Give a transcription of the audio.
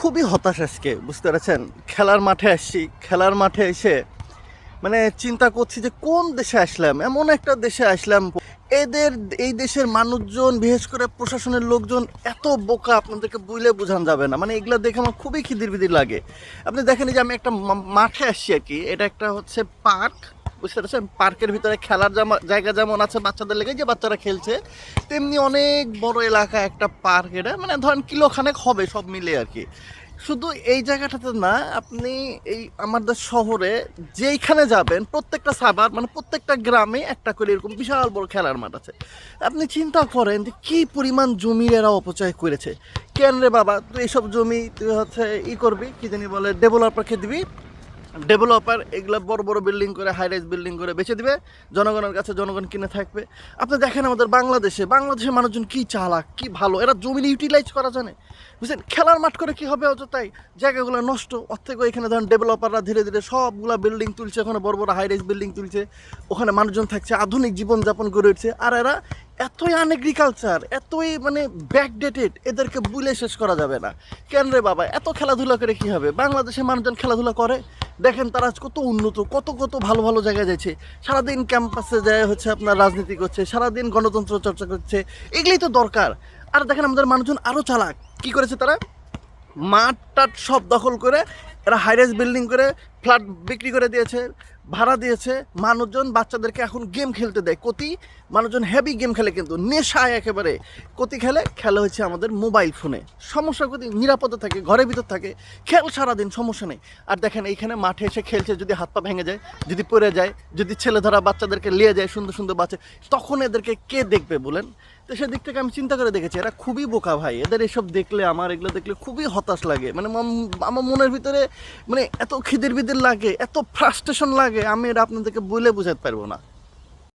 খুবই হতাশ আজকে, বুঝতে পারছেন? খেলার মাঠে আসছি, খেলার মাঠে এসে মানে চিন্তা করছি যে কোন দেশে আসলাম, এমন একটা দেশে আসলাম। এদের এই দেশের মানুষজন, বিশেষ করে প্রশাসনের লোকজন এত বোকা, আপনাদেরকে বুঝলে বোঝানো যাবে না। মানে এগুলো দেখে আমার খুবই খিদির বিদির লাগে। আপনি দেখেন যে আমি একটা মাঠে আসছি আর কি, এটা একটা হচ্ছে পার্ক, বুঝতে পারছেন? পার্কের ভিতরে খেলার জায়গা যেমন আছে বাচ্চাদের লেগে, যে বাচ্চারা খেলছে, তেমনি অনেক বড় এলাকা একটা পার্ক। এটা মানে ধরেন কিলোখানেক হবে সব মিলে আর কি। শুধু এই জায়গাটাতে না, আপনি এই আমাদের শহরে যেইখানে যাবেন প্রত্যেকটা সাভার মানে প্রত্যেকটা গ্রামে একটা করে এরকম বিশাল বড় খেলার মাঠ আছে। আপনি চিন্তা করেন যে কী পরিমাণ জমির এরা অপচয় করেছে। কেন রে বাবা, তুই এইসব জমি তুই হচ্ছে করবি, কি জানি বলে, ডেভেলপারকে দিবি। ডেভেলপার এগুলো বড় বড় বিল্ডিং করে, হাই রাইজ বিল্ডিং করে বেচে দিবে জনগণের কাছে, জনগণ কিনে থাকবে। আপনি দেখেন আমাদের বাংলাদেশের মানুষজন কি চালাক, কি ভালো, এরা জমি ইউটিলাইজ করা জানে। বুঝছেন? খেলার মাঠ করে কি হবে অযথাই জায়গাগুলো নষ্ট। ওর থেকে এখানে ধরেন ডেভেলপাররা ধীরে ধীরে সবগুলা বিল্ডিং তুলছে, ওখানে বড় বড় হাই রাইজ বিল্ডিং তুলছে, ওখানে মানুষজন থাকছে, আধুনিক জীবনযাপন করে উঠছে। আর এরা এতই আনএগ্রিকালচার, এতই মানে ব্যাকডেটেড, এদেরকে বুলে শেষ করা যাবে না। কেন রে বাবা, এত খেলাধুলা করে কি হবে? বাংলাদেশের মানুষজন খেলাধুলা করে, দেখেন তারা কত উন্নত, কত কত ভালো ভালো জায়গায় যাচ্ছে। সারাদিন ক্যাম্পাসে যায় হচ্ছে আপনার রাজনীতি করছে, সারাদিন গণতন্ত্র চর্চা করছে, এগুলোই তো দরকার। আর দেখেন আমাদের মানুষজন আরও চালাক, কি করেছে তারা? মাঠ টাট সব দখল করে এরা হাইরাইজ বিল্ডিং করে ফ্ল্যাট বিক্রি করে দিয়েছে, ভাড়া দিয়েছে। মানুষজন বাচ্চাদেরকে এখন গেম খেলতে দেয়। কতি মানুষজন হেভি গেম খেলে, কিন্তু নেশায় একেবারে। কতি খেলে হচ্ছে আমাদের মোবাইল ফোনে। সমস্যা কতি, নিরাপদে থাকে, ঘরের ভিতর থাকে, খেল সারাদিন, সমস্যা নেই। আর দেখেন এইখানে মাঠে এসে খেলছে, যদি হাত পা ভেঙে যায়, যদি পড়ে যায়, যদি ছেলে ধরা বাচ্চাদেরকে নিয়ে যায়, সুন্দর সুন্দর বাচ্চা, তখন এদেরকে কে দেখবে বলেন? তো সেদিক থেকে আমি চিন্তা করে দেখেছি, এরা খুবই বোকা ভাই। এদের এসব দেখলে, আমার এগুলো দেখলে খুবই হতাশ লাগে। মানে আমার মনের ভিতরে মানে এত খিদির বিদির লাগে, এত ফ্রাস্ট্রেশন লাগে, আমি এটা আপনাদেরকে বলে বোঝাতে পারবো না।